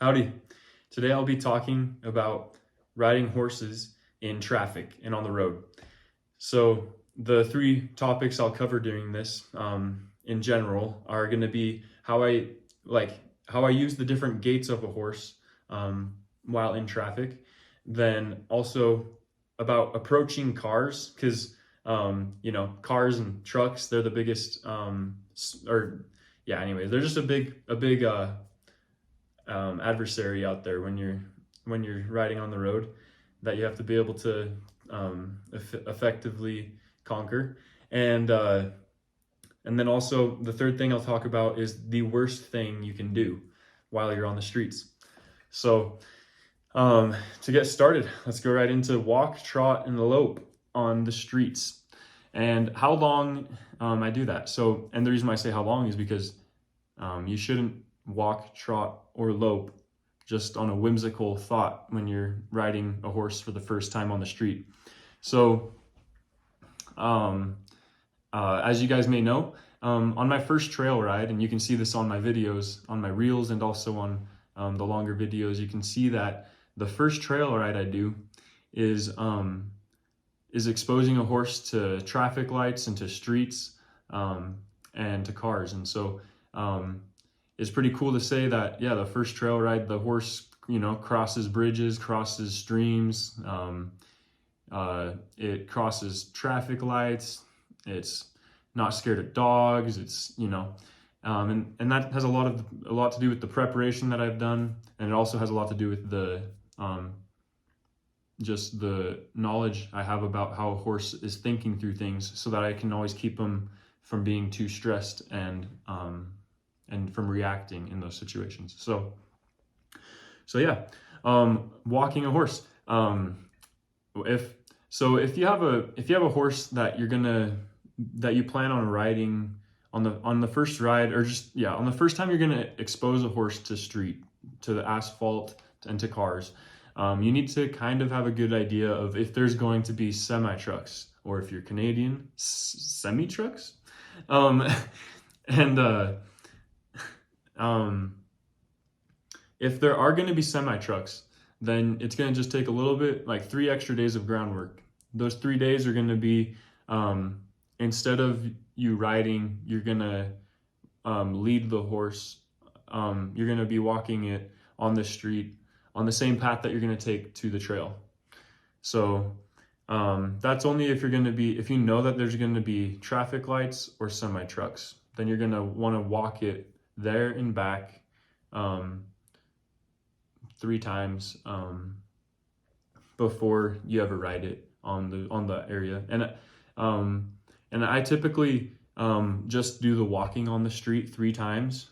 Howdy. Today I'll be talking about riding horses in traffic and on the road. So the three topics I'll cover during this, in general, are going to be like how I use the different gaits of a horse while in traffic. Then also about approaching cars, because cars and trucks, they're the biggest anyways, they're just a big adversary out there when you're riding on the road that you have to be able to effectively conquer. And then also the third thing I'll talk about is the worst thing you can do while you're on the streets. So to get started, let's go right into walk, trot, and elope on the streets. And how long I do that. So, and the reason why I say how long is because you shouldn't walk, trot, or lope just on a whimsical thought when you're riding a horse for the first time on the street. So, as you guys may know, on my first trail ride, and you can see this on my videos, on my reels, and also on the longer videos, you can see that the first trail ride I do is exposing a horse to traffic lights and to streets and to cars. And so it's pretty cool to say that, yeah, the first trail ride, the horse, crosses bridges, crosses streams, it crosses traffic lights, it's not scared of dogs, it's, and that has a lot to do with the preparation that I've done, and it also has a lot to do with the just the knowledge I have about how a horse is thinking through things, so that I can always keep them from being too stressed and from reacting in those situations. So yeah, walking a horse. If you have a horse that you plan on riding on the first ride, or on the first time you're gonna expose a horse to the asphalt and to cars, you need to kind of have a good idea of if there's going to be semi trucks, or if you're Canadian, semi trucks, if there are going to be semi trucks, then it's going to just take a little bit, like 3 extra days of groundwork. Those 3 days are going to be, instead of you riding, you're going to lead the horse. You're going to be walking it on the street on the same path that you're going to take to the trail. So that's only if you know that there's going to be traffic lights or semi trucks. Then you're going to want to walk it there and back 3 times before you ever ride it on the area. And I typically just do the walking on the street 3 times.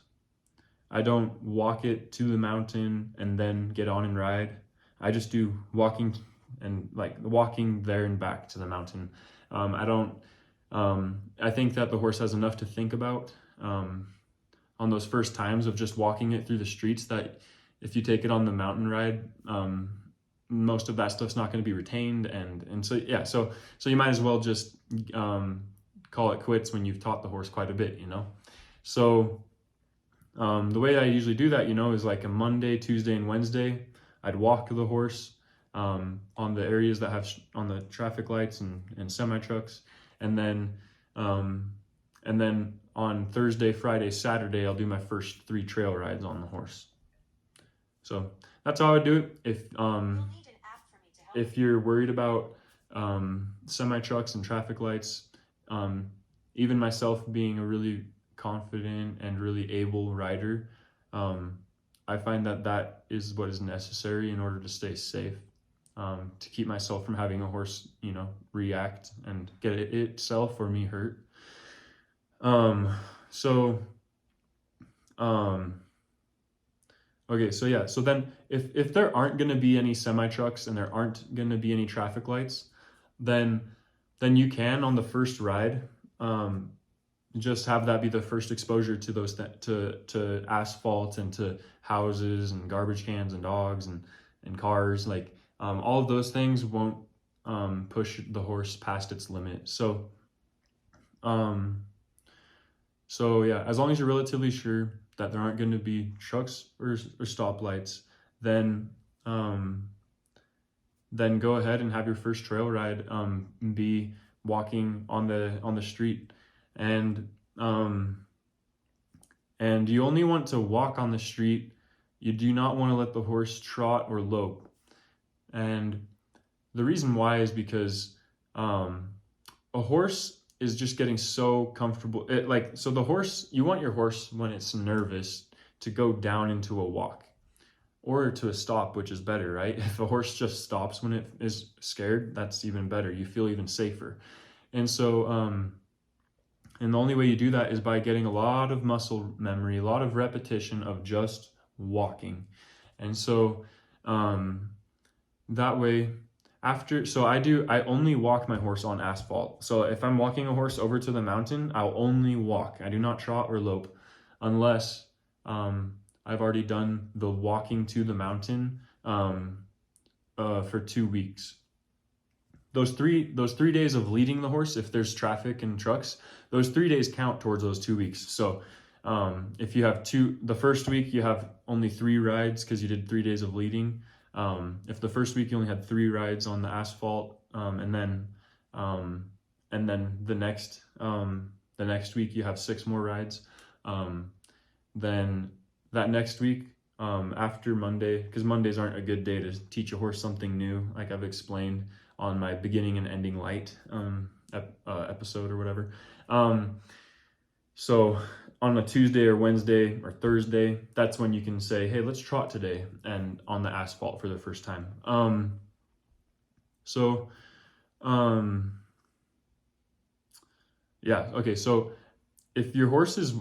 I don't walk it to the mountain and then get on and ride. I just do walking there and back to the mountain. I think that the horse has enough to think about on those first times of just walking it through the streets, that if you take it on the mountain ride, most of that stuff's not going to be retained. And so, yeah, so you might as well just call it quits when you've taught the horse quite a bit, So the way I usually do that, is like a Monday, Tuesday, and Wednesday, I'd walk the horse on the areas that have on the traffic lights and semi trucks, and then on Thursday, Friday, Saturday, I'll do my first 3 trail rides on the horse. So that's how I do it. If you're worried about semi trucks and traffic lights, even myself being a really confident and really able rider, I find that is what is necessary in order to stay safe, to keep myself from having a horse, react and get itself or me hurt. Okay, so yeah, so then if there aren't going to be any semi trucks and there aren't going to be any traffic lights, then you can, on the first ride, just have that be the first exposure to those to asphalt and to houses and garbage cans and dogs and cars. Like all of those things won't push the horse past its limit. So So yeah, as long as you're relatively sure that there aren't going to be trucks or stoplights, then um, then go ahead and have your first trail ride be walking on the street, and um, and you only want to walk on the street. You do not want to let the horse trot or lope. And the reason why is because um, a horse is just getting so comfortable. So the horse, you want your horse when it's nervous to go down into a walk or to a stop, which is better, right? If a horse just stops when it is scared, that's even better. You feel even safer. And so, and the only way you do that is by getting a lot of muscle memory, a lot of repetition of just walking. And so, that way, I only walk my horse on asphalt. So if I'm walking a horse over to the mountain, I'll only walk. I do not trot or lope unless I've already done the walking to the mountain for 2 weeks. Those three days of leading the horse, if there's traffic and trucks, those 3 days count towards those 2 weeks. So if you have the first week you have only 3 rides because you did 3 days of leading. If the first week you only had 3 rides on the asphalt, and then the next week you have 6 more rides, then that next week, after Monday, because Mondays aren't a good day to teach a horse something new, like I've explained on my beginning and ending light episode or whatever. So on a Tuesday or Wednesday or Thursday, that's when you can say, hey, let's trot today, and on the asphalt for the first time. Yeah, okay, so if your horse is,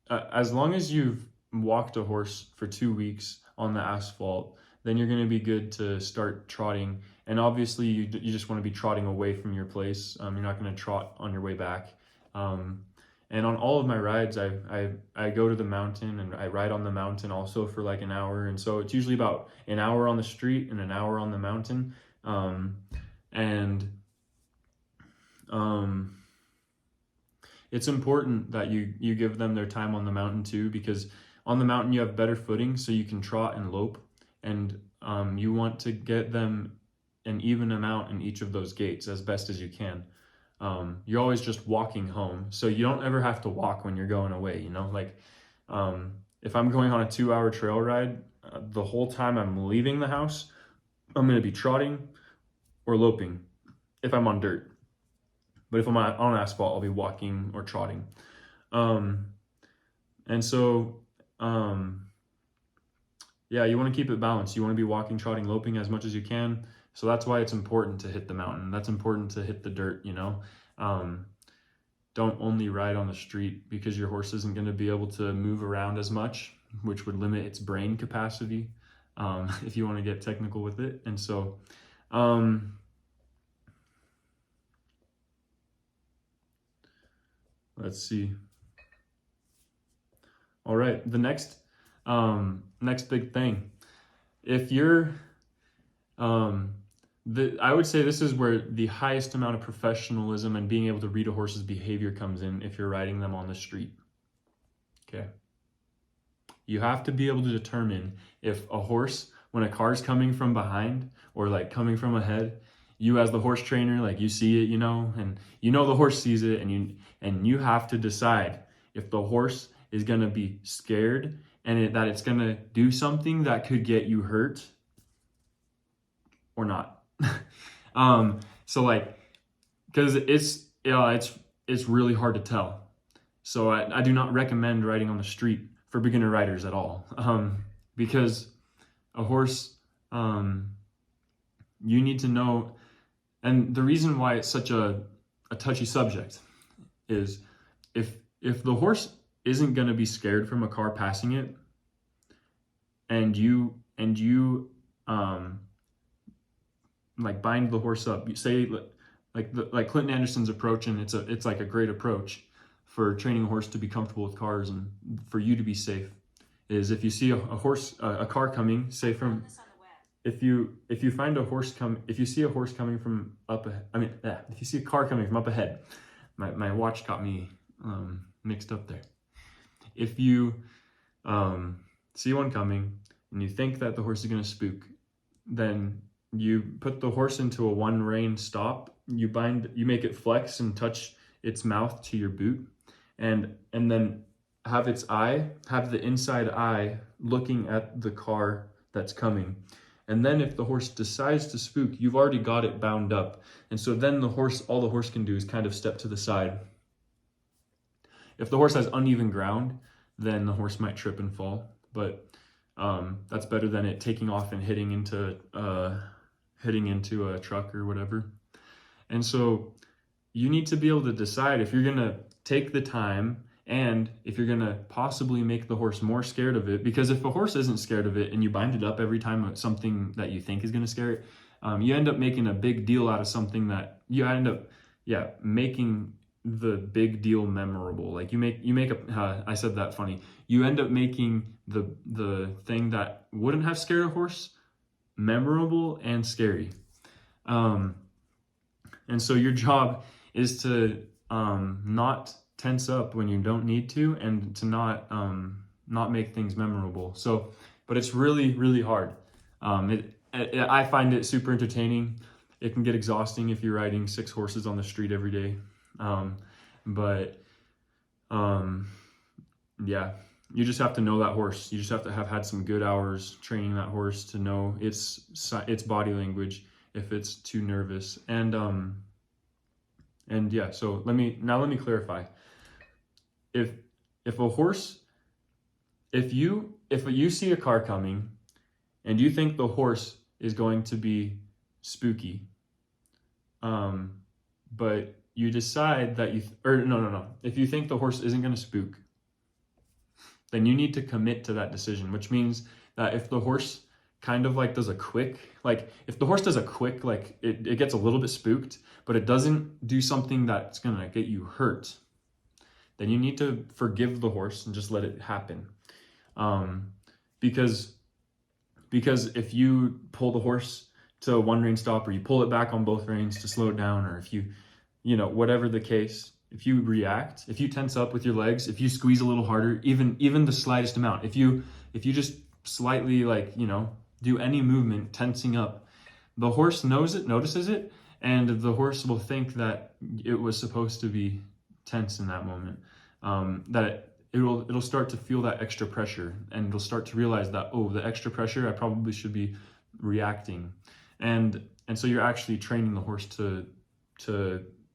as long as you've walked a horse for 2 weeks on the asphalt, then you're going to be good to start trotting. And obviously you just want to be trotting away from your place. You're not going to trot on your way back. And on all of my rides, I go to the mountain and I ride on the mountain also for like an hour. And so it's usually about an hour on the street and an hour on the mountain. It's important that you give them their time on the mountain too, because on the mountain you have better footing, so you can trot and lope. And you want to get them an even amount in each of those gaits as best as you can. You're always just walking home, so you don't ever have to walk when you're going away, like if I'm going on a 2-hour trail ride, the whole time I'm leaving the house, I'm going to be trotting or loping if I'm on dirt. But if I'm on asphalt, I'll be walking or trotting. And so yeah, you want to keep it balanced. You want to be walking, trotting, loping as much as you can. So that's why it's important to hit the mountain. That's important to hit the dirt, Don't only ride on the street, because your horse isn't going to be able to move around as much, which would limit its brain capacity, if you want to get technical with it. And so, let's see. All right, the next big thing. If you're, I would say this is where the highest amount of professionalism and being able to read a horse's behavior comes in if you're riding them on the street. Okay. You have to be able to determine if a horse, when a car's coming from behind or like coming from ahead, you as the horse trainer, like you see it, and the horse sees it, and you have to decide if the horse is going to be scared and that it's going to do something that could get you hurt or not. So like, because it's really hard to tell. So I do not recommend riding on the street for beginner riders at all. Because a horse, you need to know, and the reason why it's such a touchy subject is if the horse isn't going to be scared from a car passing it, and you like bind the horse up, you say like Clinton Anderson's approach, and it's like a great approach for training a horse to be comfortable with cars and for you to be safe, is if you see a car coming, say from, if you see a horse coming from up ahead, if you see a car coming from up ahead, my watch got me mixed up there. if you see one coming and you think that the horse is going to spook, then you put the horse into a one rein stop. You make it flex and touch its mouth to your boot, and then have the inside eye looking at the car that's coming. And then if the horse decides to spook, you've already got it bound up. And so then all the horse can do is kind of step to the side. If the horse has uneven ground, then the horse might trip and fall. But that's better than it taking off and hitting into a truck or whatever. And so you need to be able to decide if you're going to take the time and if you're going to possibly make the horse more scared of it. Because if a horse isn't scared of it and you bind it up every time something that you think is going to scare it, you end up making a big deal out of something that you end up making the big deal memorable. Like I said that funny. You end up making the thing that wouldn't have scared a horse memorable and scary. And so your job is to not tense up when you don't need to, and to not make things memorable. So, but it's really, really hard. I find it super entertaining. It can get exhausting if you're riding 6 horses on the street every day. You just have to know that horse. You just have to have had some good hours training that horse to know its body language if it's too nervous. So let me clarify. If you see a car coming and you think the horse is going to be spooky, but you decide that if you think the horse isn't going to spook, then you need to commit to that decision, which means that if the horse kind of like does a quick, like if the horse does a quick, like it gets a little bit spooked, but it doesn't do something that's going to get you hurt, then you need to forgive the horse and just let it happen. Because if you pull the horse to a one rein stop, or you pull it back on both reins to slow it down, or if you whatever the case, if you react, if you tense up with your legs, if you squeeze a little harder, even the slightest amount, if you just slightly do any movement tensing up, the horse notices it, and the horse will think that it was supposed to be tense in that moment. That it'll start to feel that extra pressure, and it'll start to realize that, oh, the extra pressure, I probably should be reacting. And so you're actually training the horse to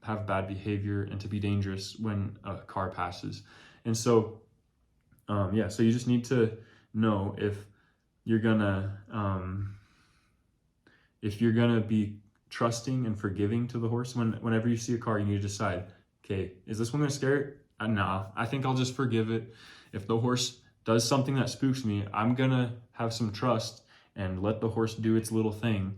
have bad behavior and to be dangerous when a car passes. And so, so you just need to know if you're gonna be trusting and forgiving to the horse. Whenever you see a car, you need to decide, okay, is this one gonna scare it? Nah, I think I'll just forgive it. If the horse does something that spooks me, I'm gonna have some trust and let the horse do its little thing.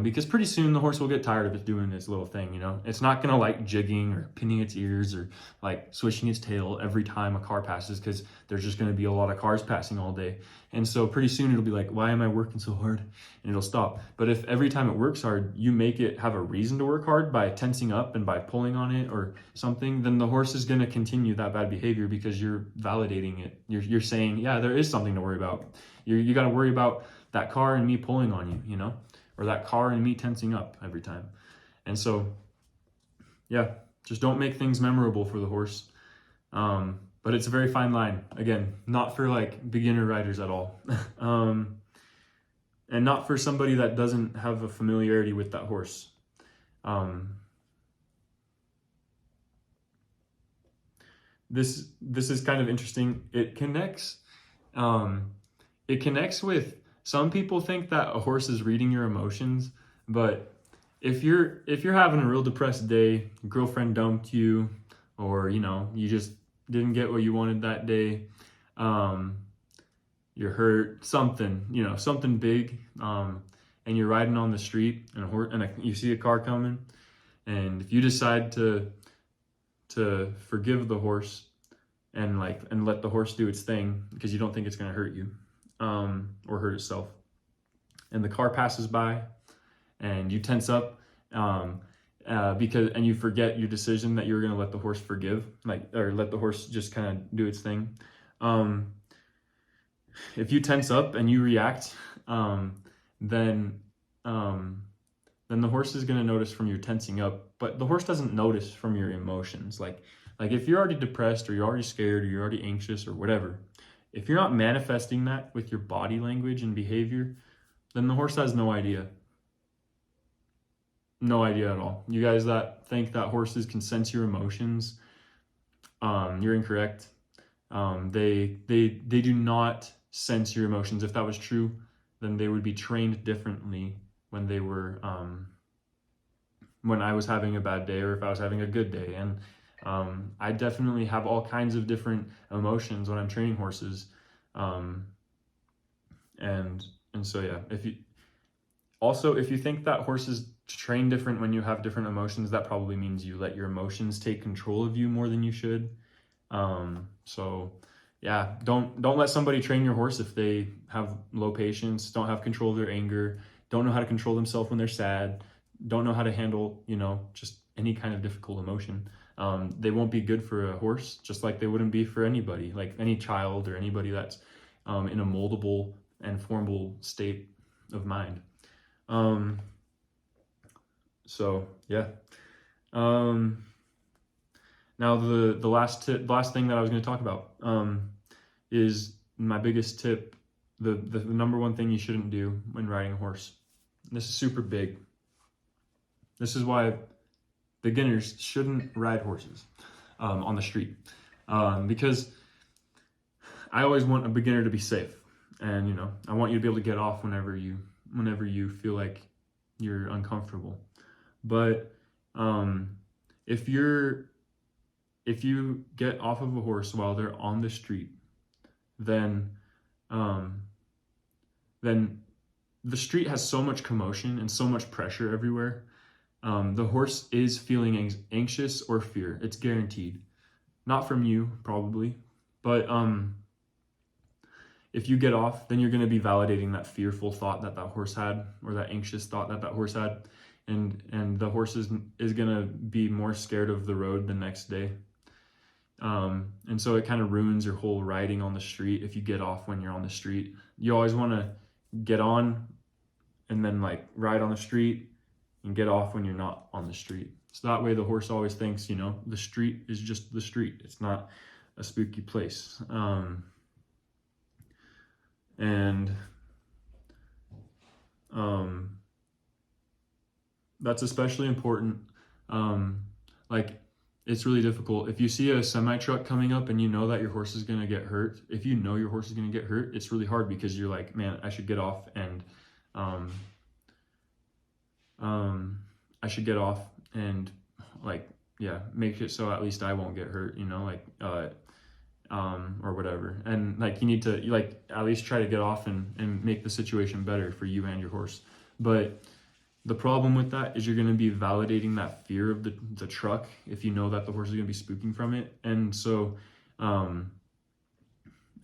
Because pretty soon the horse will get tired of it doing its little thing, It's not gonna like jigging or pinning its ears or like swishing its tail every time a car passes, because there's just gonna be a lot of cars passing all day. And so pretty soon it'll be like, why am I working so hard? And it'll stop. But if every time it works hard, you make it have a reason to work hard by tensing up and by pulling on it or something, then the horse is gonna continue that bad behavior because you're validating it. You're saying, yeah, there is something to worry about. You gotta worry about that car and me pulling on you, or that car and me tensing up every time. And so, just don't make things memorable for the horse. But it's a very fine line. Again, not for like beginner riders at all. And not for somebody that doesn't have a familiarity with that horse. This is kind of interesting. It connects with, some people think that a horse is reading your emotions, but if you're having a real depressed day, your girlfriend dumped you, or you just didn't get what you wanted that day, you're hurt, something big, and you're riding on the street and you see a car coming, and if you decide to forgive the horse and let the horse do its thing because you don't think it's going to hurt you, or hurt itself, and the car passes by and you tense up, and you forget your decision that you were going to let the horse forgive, or let the horse just kind of do its thing, um, if you tense up and you react, then then the horse is going to notice from your tensing up, but the horse doesn't notice from your emotions. Like if you're already depressed or you're already scared or you're already anxious or whatever, if you're not manifesting that with your body language and behavior, then the horse has no idea. No idea at all. You guys that think that horses can sense your emotions, you're incorrect. They do not sense your emotions. If that was true, then they would be trained differently when they were when I was having a bad day or if I was having a good day. And I definitely have all kinds of different emotions when I'm training horses. And so yeah, if you think that horses train different when you have different emotions, that probably means you let your emotions take control of you more than you should. So yeah, don't let somebody train your horse if they have low patience, don't have control of their anger, don't know how to control themselves when they're sad, don't know how to handle, just any kind of difficult emotion. They won't be good for a horse, just like they wouldn't be for anybody, like any child or anybody that's in a moldable and formable state of mind. So yeah. Now the last thing that I was going to talk about is my biggest tip, the number one thing you shouldn't do when riding a horse. This is super big. This is why beginners shouldn't ride horses on the street, because I always want a beginner to be safe, and I want you to be able to get off whenever you feel like you're uncomfortable. But if you get off of a horse while they're on the street, then the street has so much commotion and so much pressure everywhere. The horse is feeling anxious or fear. It's guaranteed. Not from you, probably, but if you get off, then you're going to be validating that fearful thought that horse had, or that anxious thought that horse had, and the horse is going to be more scared of the road the next day. And so it kind of ruins your whole riding on the street if you get off when you're on the street. You always want to get on and then ride on the street and get off when you're not on the street. So that way the horse always thinks, the street is just the street. It's not a spooky place. That's especially important. It's really difficult. If you see a semi truck coming up and you know that your horse is going to get hurt, if you know your horse is going to get hurt, it's really hard because you're like, man, I should get off and make it so at least I won't get hurt, or whatever. And you need to at least try to get off and make the situation better for you and your horse. But the problem with that is you're going to be validating that fear of the truck if you know that the horse is going to be spooking from it. And so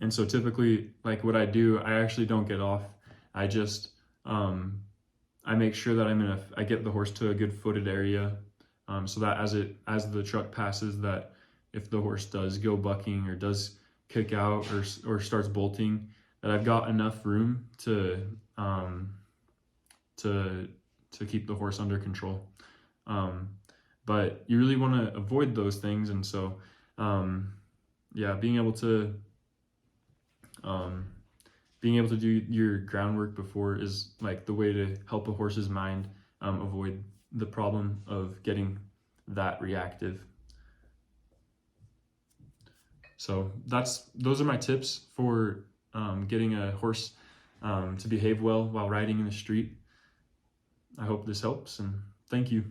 typically, what I do, I actually don't get off. I just I make sure that I get the horse to a good footed area, so that as the truck passes, that if the horse does go bucking or does kick out or starts bolting, that I've got enough room to keep the horse under control. But you really want to avoid those things. And so, being able to do your groundwork before is the way to help a horse's mind avoid the problem of getting that reactive. So those are my tips for getting a horse to behave well while riding in the street. I hope this helps, and thank you.